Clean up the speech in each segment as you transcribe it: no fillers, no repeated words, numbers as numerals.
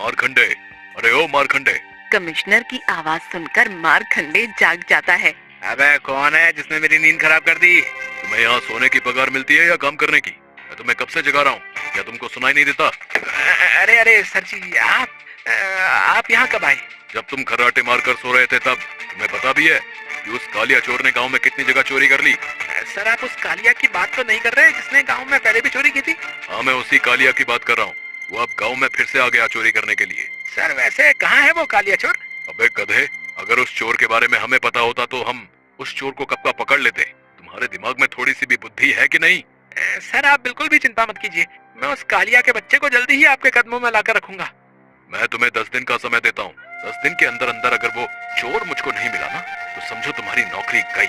मारखंडे, अरे ओ मारखंडे। कमिश्नर की आवाज सुनकर मारखंडे जाग जाता है। अबे कौन है जिसने मेरी नींद खराब कर दी? तुम्हें यहाँ सोने की पगार मिलती है या काम करने की? मैं तुम्हें कब से जगा रहा हूँ, क्या तुमको सुनाई नहीं देता? अरे अरे सर जी, आप यहाँ कब आए? जब तुम खर्राटे मारकर सो रहे थे तब। तुम्हें पता भी है कि उस कालिया चोर ने गांव में कितनी जगह चोरी कर ली? सर आप उस कालिया की बात तो नहीं कर रहे जिसने गांव में पहले भी चोरी की थी? हाँ, मैं उसी कालिया की बात कर रहा हूँ। वो अब गांव में फिर से आ गया चोरी करने के लिए। सर वैसे कहाँ है वो कालिया चोर? अबे गधे, अगर उस चोर के बारे में हमें पता होता तो हम उस चोर को कब का पकड़ लेते। तुम्हारे दिमाग में थोड़ी सी भी बुद्धि है कि नहीं? सर आप बिल्कुल भी चिंता मत कीजिए, मैं उस कालिया के बच्चे को जल्दी ही आपके कदमों में लाकर रखूंगा। मैं तुम्हें 10 दिन का समय देता हूँ। 10 दिन के अंदर अंदर अगर वो चोर मुझको नहीं मिला ना तो समझो तुम्हारी नौकरी गई।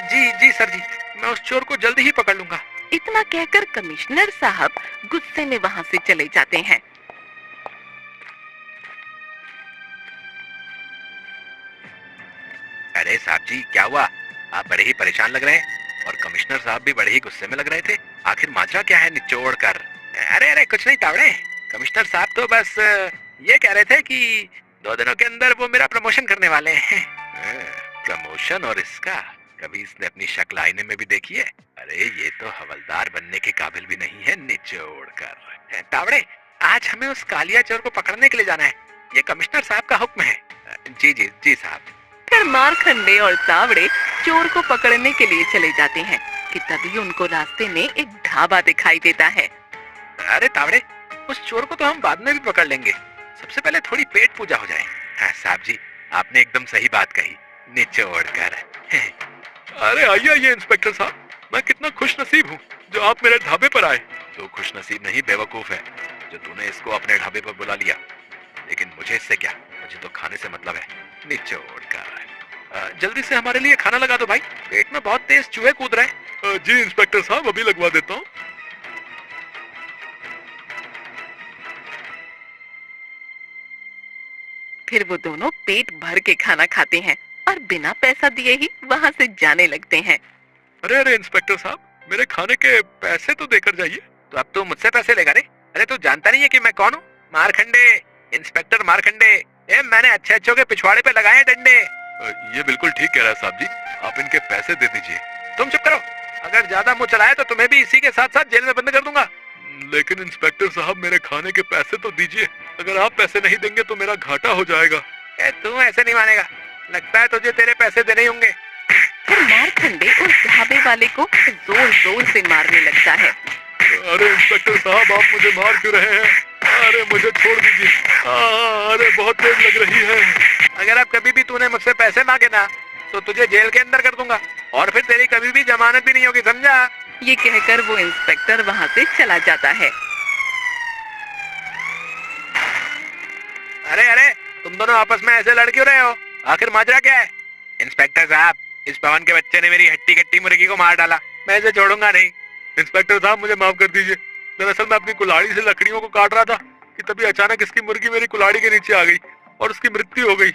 जी जी सर जी, मैं उस चोर को जल्दी ही पकड़ लूंगा। इतना कहकर कमिश्नर साहब गुस्से में वहाँ से चले जाते हैं। अरे साहब जी क्या हुआ? आप बड़े ही परेशान लग रहे हैं और कमिश्नर साहब भी बड़े ही गुस्से में लग रहे थे। आखिर माजरा क्या है निचोड़ कर? अरे अरे कुछ नहीं तावड़े, कमिश्नर साहब तो बस ये कह रहे थे कि 2 दिनों के अंदर वो मेरा प्रमोशन करने वाले हैं। प्रमोशन? और इसका कभी इसने अपनी शक्ल आईने में भी देखी है? अरे ये तो हवलदार बनने के काबिल भी नहीं है निचोड़ कर। तावड़े, आज हमें उस कालिया चोर को पकड़ने के लिए जाना है, ये कमिश्नर साहब का हुक्म है। जी जी जी साहब। फिर मारखंडे और तावड़े चोर को पकड़ने के लिए चले जाते हैं कि तभी उनको रास्ते में एक ढाबा दिखाई देता है। अरे तावड़े, उस चोर को तो हम बाद में भी पकड़ लेंगे, सबसे पहले थोड़ी पेट पूजा हो जाए। हाँ साहब जी, आपने एकदम सही बात कही, निचोड़ कर। अरे आइए आइए इंस्पेक्टर साहब, मैं कितना खुश नसीब हूँ जो आप मेरे ढाबे पर आए। तो खुश नसीब नहीं बेवकूफ है जो तूने इसको अपने ढाबे पर बुला लिया, लेकिन मुझे इससे क्या, मुझे तो खाने से मतलब है। निचोड़ कर। जल्दी से हमारे लिए खाना लगा दो भाई, पेट में बहुत तेज चूहे कूद रहे हैं। जी इंस्पेक्टर साहब, अभी लगवा देता हूँ। फिर वो दोनों पेट भर के खाना खाते हैं और बिना पैसा दिए ही वहाँ से जाने लगते हैं। अरे अरे इंस्पेक्टर साहब, मेरे खाने के पैसे तो देकर जाइए। तो अब तो मुझसे पैसे लेगा रे? अरे तू जानता नहीं है कि मैं कौन हूँ? मारखंडे, इंस्पेक्टर मारखंडे। मैंने अच्छे अच्छों के पिछवाड़े पे लगाए डंडे। ये बिल्कुल ठीक कह रहा है साहब जी, आप इनके पैसे दे दीजिए। तुम चुप करो, अगर ज्यादा मुंह चलाए तो तुम्हें भी इसी के साथ साथ जेल में बंद कर दूंगा। लेकिन इंस्पेक्टर साहब, मेरे खाने के पैसे तो दीजिए, अगर आप पैसे नहीं देंगे तो मेरा घाटा हो जाएगा। तू ऐसे नहीं मानेगा, लगता है तुझे तेरे पैसे देने ही होंगे। फिर मारखंडे उस ढाबे वाले को जोर जोर से मारने लगता है। अरे इंस्पेक्टर साहब, आप मुझे मार क्यों रहे हैं? अरे मुझे छोड़ दीजिए, अरे बहुत तेज लग रही है। अगर अब कभी भी तूने मुझसे पैसे मांगे ना तो तुझे जेल के अंदर कर दूंगा और फिर तेरी कभी भी जमानत भी नहीं होगी, समझा? ये कहकर वो इंस्पेक्टर वहाँ से चला जाता है। अरे अरे, तुम दोनों आपस में ऐसे लड़ क्यों रहे हो? आखिर माजरा क्या है? इंस्पेक्टर साहब, इस पवन के बच्चे ने मेरी हट्टी कट्टी मुर्गी को मार डाला, मैं इसे छोड़ूंगा नहीं। इंस्पेक्टर साहब, मुझे माफ कर दीजिए, दरअसल मैं अपनी कुल्हाड़ी से लकड़ियों को काट रहा था कि तभी अचानक इसकी मुर्गी मेरी कुल्हाड़ी के नीचे आ गई और उसकी मृत्यु हो गई।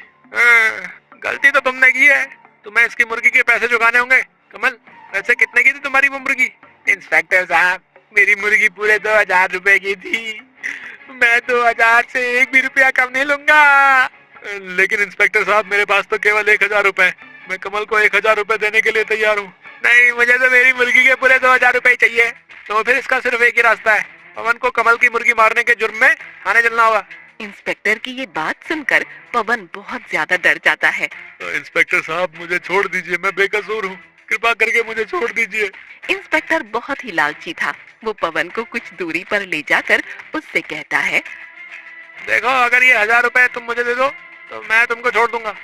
गलती तो तुमने की है, तुम्हें इसकी मुर्गी के पैसे चुकाने होंगे। कमल, वैसे कितने की थी तुम्हारी वो मुर्गी? इंस्पेक्टर साहब, मेरी मुर्गी पूरे 2000 रुपए की थी, मैं 2000 से 1 भी रुपया कम नहीं लूंगा। लेकिन इंस्पेक्टर साहब, मेरे पास तो केवल 1000 रुपए, मैं कमल को 1000 रुपए देने के लिए तैयार हूँ। नहीं, मुझे तो मेरी मुर्गी के पूरे 2000 रुपए चाहिए। तो फिर इसका सिर्फ एक ही रास्ता है, पवन को कमल की मुर्गी मारने के जुर्म में थाने चलना होगा। इंस्पेक्टर की ये बात सुनकर पवन बहुत ज्यादा डर जाता है। तो इंस्पेक्टर साहब, मुझे छोड़ दीजिए, मैं बेकसूर हूँ, कृपा करके मुझे छोड़ दीजिए। इंस्पेक्टर बहुत ही लालची था, वो पवन को कुछ दूरी पर ले जाकर उससे कहता है, देखो अगर ये 1000 रुपए तुम मुझे दे दो तो मैं तुमको छोड़ दूंगा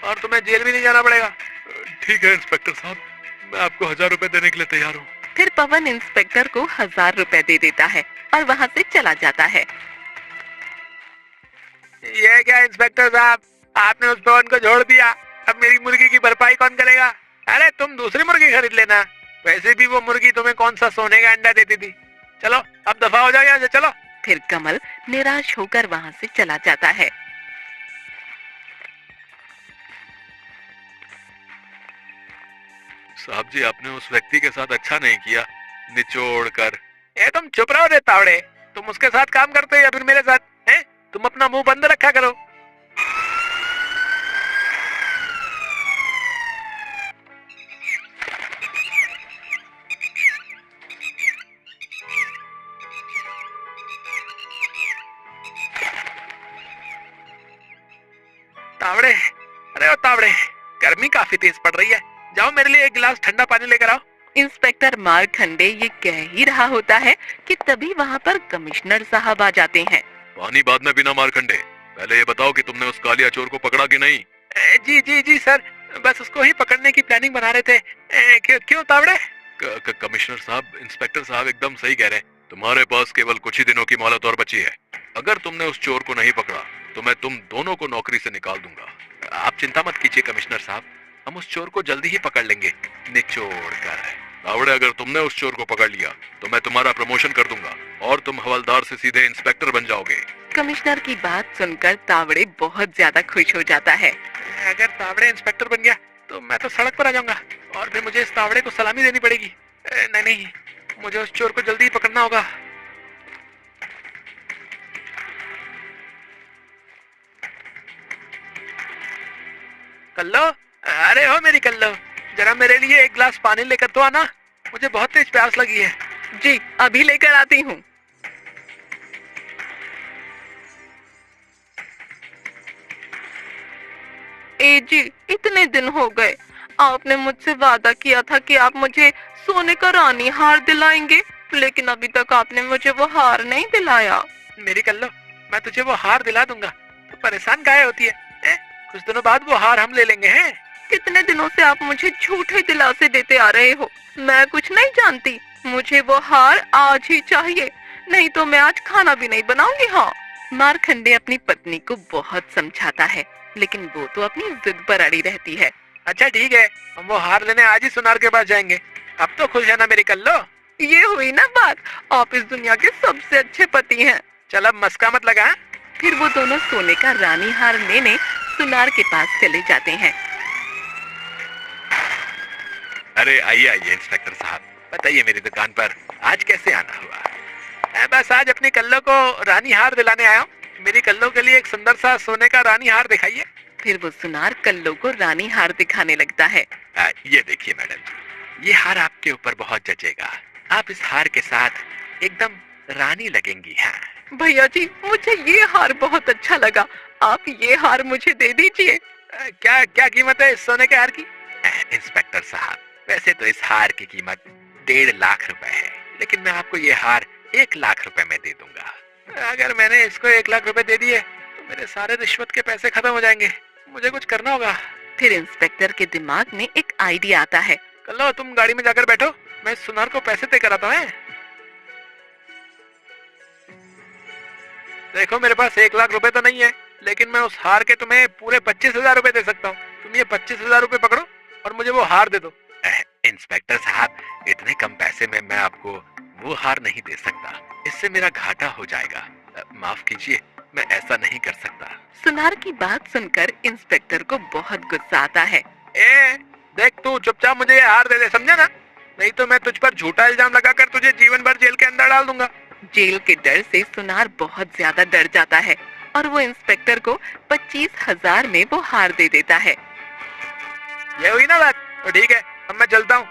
और तुम्हें जेल भी नहीं जाना पड़ेगा। ठीक है इंस्पेक्टर साहब, मैं आपको 1000 रुपए देने के लिए तैयार हूँ। फिर पवन इंस्पेक्टर को 1000 रुपए दे देता है और वहाँ से चला जाता है। ये क्या इंस्पेक्टर साहब, आपने उस पवन को छोड़ दिया, अब मेरी मुर्गी की भरपाई कौन करेगा? अरे तुम दूसरी मुर्गी खरीद लेना, वैसे भी वो मुर्गी तुम्हें कौन सा सोने का अंडा देती थी। चलो अब दफा हो जाओ यहाँ से, चलो। फिर कमल निराश होकर वहाँ से चला जाता है। साहब जी, आपने उस व्यक्ति के साथ अच्छा नहीं किया, निचोड़ कर। तुम चुप रहो रे तावड़े, तुम उसके साथ काम करते हो या फिर मेरे साथ? हैं? तुम अपना मुंह बंद रखा करो। तावड़े, अरे ओ तावड़े, गर्मी काफी तेज पड़ रही है, जाओ मेरे लिए एक गिलास ठंडा पानी लेकर आओ। इंस्पेक्टर मारखंडे ये कह ही रहा होता है कि तभी वहाँ पर कमिश्नर साहब आ जाते हैं। पानी बाद में पीना मारखंडे, पहले ये बताओ कि तुमने उस कालिया चोर को पकड़ा कि नहीं? जी जी जी सर, बस उसको ही पकड़ने की प्लानिंग बना रहे थे। क्यों तावड़े? कमिश्नर साहब, इंस्पेक्टर साहब एकदम सही कह रहे हैं। तुम्हारे पास केवल कुछ ही दिनों की मोहलत और बची है। अगर तुमने उस चोर को नहीं पकड़ा तो मैं तुम दोनों को नौकरी से निकाल दूंगा। आप चिंता मत कीजिए कमिश्नर साहब, हम उस चोर को जल्दी ही पकड़ लेंगे, निचोड़ कर। तावड़े, अगर तुमने उस चोर को पकड़ लिया तो मैं तुम्हारा प्रमोशन कर दूंगा और तुम हवलदार से सीधे इंस्पेक्टर बन जाओगे। कमिश्नर की बात सुनकर तावड़े बहुत ज्यादा खुश हो जाता है। अगर तावड़े इंस्पेक्टर बन गया तो मैं तो सड़क पर आ जाऊंगा और फिर मुझे इस तावड़े को सलामी देनी पड़ेगी। नहीं नहीं, मुझे उस चोर को जल्दी ही पकड़ना होगा। कल्लो, अरे हो मेरी कल्लो, जरा मेरे लिए एक गिलास पानी लेकर तो आना, मुझे बहुत तेज प्यास लगी है। जी अभी लेकर आती हूँ। ए जी, इतने दिन हो गए, आपने मुझसे वादा किया था कि आप मुझे सोने का रानी हार दिलाएंगे, लेकिन अभी तक आपने मुझे वो हार नहीं दिलाया। मेरी कल्लो, मैं तुझे वो हार दिला दूंगा, तो परेशान काहे होती है? कुछ दिनों बाद वो हार हम ले लेंगे हैं। कितने दिनों से आप मुझे झूठे दिलासे देते आ रहे हो, मैं कुछ नहीं जानती, मुझे वो हार आज ही चाहिए, नहीं तो मैं आज खाना भी नहीं बनाऊंगी। हाँ। मारखंडे अपनी पत्नी को बहुत समझाता है, लेकिन वो तो अपनी जिद पर अड़ी रहती है। अच्छा ठीक है, हम वो हार लेने आज ही सुनार के पास जाएंगे। अब तो खुश है ना मेरी कल्लो? ये हुई ना बात, आप इस दुनिया के सबसे अच्छे पति हैं। चल अब मस्का मत लगा। फिर वो दोनों सोने का रानी हार लेने सुनार के पास चले जाते हैं। अरे आइए आइए इंस्पेक्टर साहब, बताइए मेरी दुकान पर आज कैसे आना हुआ? बस आज अपनी कल्लो को रानी हार दिलाने आया हूँ। मेरी कल्लो के लिए एक सुंदर सा सोने का रानी हार दिखाइए। फिर वो सुनार कल्लो को रानी हार दिखाने लगता है। ये देखिए मैडम जी, ये हार आपके ऊपर बहुत जचेगा, आप इस हार के साथ एकदम रानी लगेंगी। हाँ भैया जी, मुझे ये हार बहुत अच्छा लगा, आप ये हार मुझे दे दीजिए। क्या क्या कीमत है इस सोने के हार की? इंस्पेक्टर साहब, वैसे तो इस हार की कीमत 1.5 लाख रुपए है, लेकिन मैं आपको ये हार 1 लाख रुपए में दे दूंगा। अगर मैंने इसको 1 लाख रुपए दे दिए तो मेरे सारे रिश्वत के पैसे खत्म हो जाएंगे, मुझे कुछ करना होगा। फिर इंस्पेक्टर के दिमाग में एक आइडिया आता है। कल्लो, तुम गाड़ी में जाकर बैठो, मैं सुनार को पैसे तय कराता हूँ। देखो मेरे पास 1 लाख रुपए तो नहीं है, लेकिन मैं उस हार के तुम्हें पूरे 25,000 रुपए दे सकता हूँ। तुम ये 25,000 रुपए पकड़ो और मुझे वो हार दे दो। इंस्पेक्टर साहब, इतने कम पैसे में मैं आपको वो हार नहीं दे सकता, इससे मेरा घाटा हो जाएगा। माफ कीजिए, मैं ऐसा नहीं कर सकता। सुनार की बात सुनकर इंस्पेक्टर को बहुत गुस्सा आता है। देख, तू चुपचाप मुझे ये हार दे दे, समझा ना? नहीं तो मैं तुझ पर झूठा इल्जाम लगाकर तुझे जीवन भर जेल के अंदर डाल दूंगा। जेल के डर से सुनार बहुत ज्यादा डर जाता है और वो इंस्पेक्टर को 25,000 में वो हार दे देता है। ये हुई ना बात, तो ठीक है, अब मैं चलता हूँ।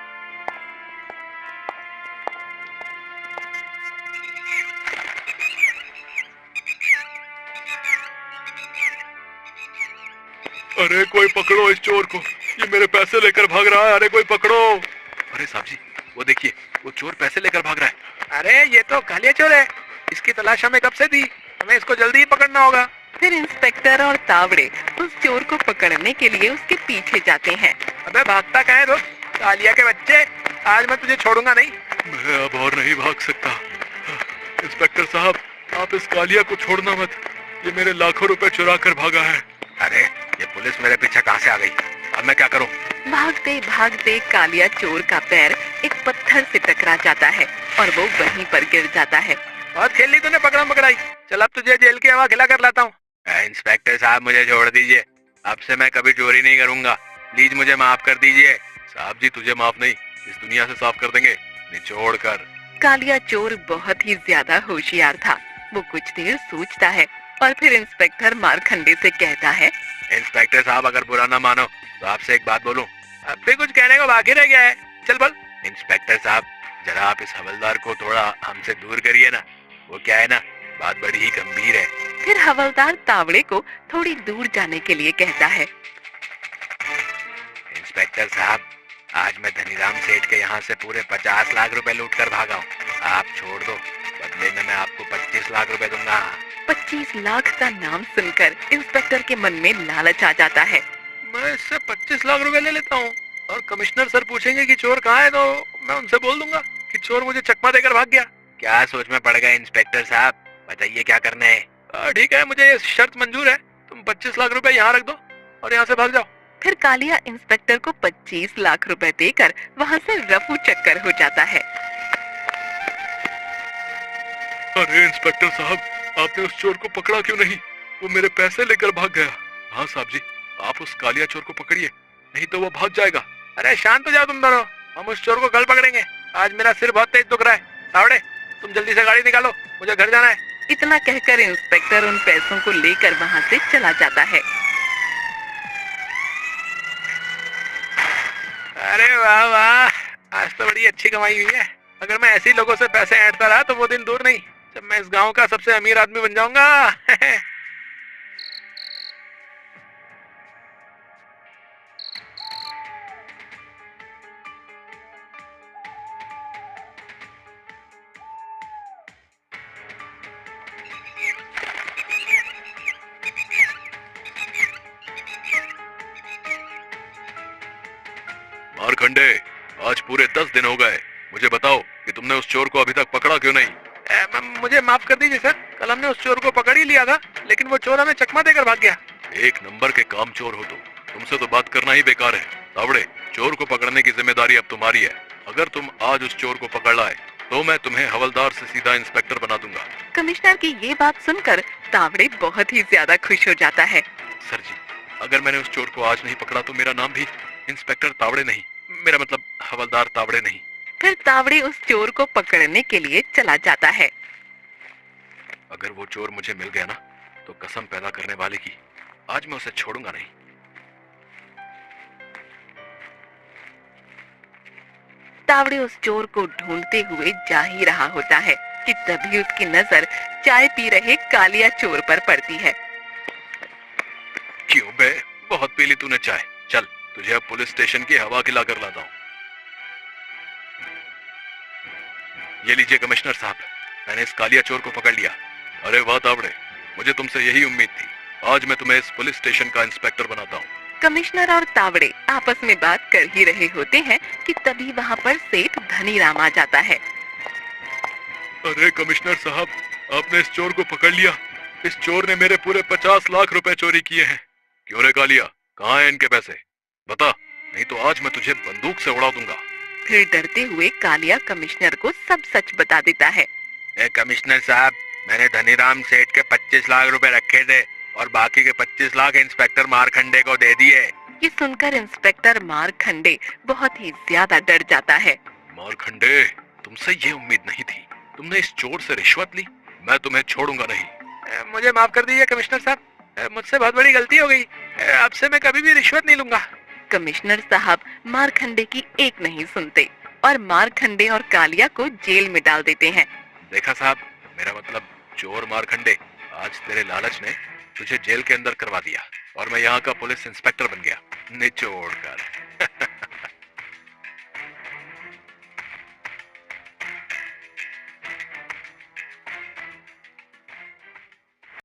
अरे कोई पकड़ो इस चोर को, ये मेरे पैसे लेकर भाग रहा है। अरे कोई पकड़ो। अरे साहब जी, वो देखिए, वो चोर पैसे लेकर भाग रहा है। अरे ये तो कालिया चोर है, इसकी तलाश हमें कब से थी, हमें इसको जल्दी ही पकड़ना होगा। फिर इंस्पेक्टर और तावड़े उस चोर को पकड़ने के लिए उसके पीछे जाते हैं। अबे भागता कहाँ है तू, कालिया के बच्चे, आज मैं तुझे छोड़ूंगा नहीं। मैं अब और नहीं भाग सकता। इंस्पेक्टर साहब, आप इस कालिया को छोड़ना मत, ये मेरे लाखों रुपए चुरा कर भागा है। अरे ये पुलिस मेरे पीछे कहाँ से आ गई, अब मैं क्या करूँ? भागते भागते कालिया चोर का पैर एक पत्थर से टकरा जाता है और वो वहीं पर गिर जाता है। बहुत खेल ली तूने पकड़म पकड़ाई, चल अब तुझे जेल की हवा खिला कर लाता हूँ। इंस्पेक्टर साहब, मुझे छोड़ दीजिए, अब से मैं कभी चोरी नहीं करूंगा, प्लीज मुझे माफ कर दीजिए। साहब जी, तुझे माफ नहीं, इस दुनिया से साफ कर देंगे, निचोड़ कर। कालिया चोर बहुत ही ज्यादा होशियार था, वो कुछ देर सोचता है और फिर इंस्पेक्टर मारखंडे से कहता है, इंस्पेक्टर साहब अगर बुरा ना मानो तो आपसे एक बात बोलूं। अब भी कुछ कहने को बाकी रह गया है, चल बोल। इंस्पेक्टर साहब जरा आप इस हवलदार को थोड़ा हमसे दूर करिए ना, वो क्या है ना बात बड़ी ही गंभीर है। फिर हवलदार तावड़े को थोड़ी दूर जाने के लिए कहता है। इंस्पेक्टर साहब आज मैं धनीराम सेठ के यहाँ से पूरे 50 लाख रुपए लूट कर भागा हूँ, आप छोड़ दो, बदले में मैं आपको 25 लाख रुपए दूंगा। 25 लाख का नाम सुनकर इंस्पेक्टर के मन में लालच आ जाता है। मैं इससे 25 लाख रुपए ले लेता हूँ और कमिश्नर सर पूछेंगे कि चोर कहाँ है तो मैं उनसे बोल दूंगा कि चोर मुझे चकमा देकर भाग गया। क्या सोच में पड़ गए इंस्पेक्टर साहब, बताइए क्या करना है। ठीक है, मुझे ये शर्त मंजूर है, तुम 25 लाख रुपए यहाँ रख दो और यहाँ से भाग जाओ। फिर कालिया इंस्पेक्टर को 25 लाख रुपए देकर वहाँ से रफू चक्कर हो जाता है। अरे इंस्पेक्टर साहब, आपने उस चोर को पकड़ा क्यों नहीं? वो मेरे पैसे लेकर भाग गया। हाँ साहब जी, आप उस कालिया चोर को पकड़िए, नहीं तो वो भाग जाएगा। अरे शांत हो जाओ तुम दोनों, हम उस चोर को कल पकड़ेंगे। आज मेरा सिर बहुत तेज दुख रहा है। तावड़े तुम जल्दी से गाड़ी निकालो, मुझे घर जाना है। इतना कहकर इंस्पेक्टर उन पैसों को लेकर वहाँ से चला जाता है। अरे वाह वाह, आज तो बड़ी अच्छी कमाई हुई है। अगर मैं ऐसे ही लोगों से पैसे ऐंठता रहा तो वो दिन दूर नहीं जब मैं इस गांव का सबसे अमीर आदमी बन जाऊंगा। मारखंडे, आज पूरे 10 दिन हो गए, मुझे बताओ कि तुमने उस चोर को अभी तक पकड़ा क्यों नहीं? मुझे माफ कर दीजिए सर, कल हमने उस चोर को पकड़ ही लिया था, लेकिन वो चोर हमें चकमा देकर भाग गया। एक नंबर के काम चोर हो तुमसे तो बात करना ही बेकार है। तावड़े, चोर को पकड़ने की जिम्मेदारी अब तुम्हारी है। अगर तुम आज उस चोर को पकड़ लाए तो मैं तुम्हें हवलदार से सीधा इंस्पेक्टर बना दूंगा। कमिश्नर की ये बात सुनकर तावड़े बहुत ही ज्यादा खुश हो जाता है। सर जी, अगर मैंने उस चोर को आज नहीं पकड़ा तो मेरा नाम भी इंस्पेक्टर तावड़े नहीं, मेरा मतलब हवलदार तावड़े नहीं। फिर तावड़े उस चोर को पकड़ने के लिए चला जाता है। अगर वो चोर मुझे मिल गया ना तो कसम पैदा करने वाले की, आज मैं उसे छोड़ूंगा नहीं। तावड़े उस चोर को ढूंढते हुए जा ही रहा होता है कि तभी उसकी नजर चाय पी रहे कालिया चोर पर पड़ती है। क्यों बे, बहुत पी ली तूने चाय, चल तुझे अब पुलिस स्टेशन की हवा खिला कर लाता हूँ। ये लीजिए कमिश्नर साहब, मैंने इस कालिया चोर को पकड़ लिया। अरे वाह तावड़े, मुझे तुमसे यही उम्मीद थी। आज मैं तुम्हें इस पुलिस स्टेशन का इंस्पेक्टर बनाता हूँ। कमिश्नर और तावड़े आपस में बात कर ही रहे होते हैं कि तभी वहाँ पर सेठ धनीराम आ जाता है। अरे कमिश्नर साहब, आपने इस चोर को पकड़ लिया। इस चोर ने मेरे पूरे 50 लाख रुपए चोरी किए हैं। क्यों रे कालिया, कहाँ है इनके पैसे? बता, नहीं तो आज मैं तुझे बंदूक से उड़ा दूंगा। फिर डरते हुए कालिया कमिश्नर को सब सच बता देता है। कमिश्नर साहब, मैंने धनीराम सेठ के 25 लाख रुपए रखे थे और बाकी के 25 लाख इंस्पेक्टर मारखंडे को दे दिए। ये सुनकर इंस्पेक्टर मारखंडे बहुत ही ज्यादा डर जाता है। मारखंडे, तुमसे ये उम्मीद नहीं थी। तुमने इस चोर से रिश्वत ली, मैं तुम्हें छोड़ूंगा नहीं। मुझे माफ कर दीजिए कमिश्नर साहब, मुझसे बहुत बड़ी गलती हो गई। अब से मैं कभी भी रिश्वत नहीं लूंगा। कमिश्नर साहब मारखंडे की एक नहीं सुनते और मारखंडे और कालिया को जेल में डाल देते हैं। देखा साहब, मेरा मतलब चोर मारखंडे, आज तेरे लालच ने तुझे जेल के अंदर करवा दिया और मैं यहाँ का पुलिस इंस्पेक्टर बन गया। निचोड़ कर।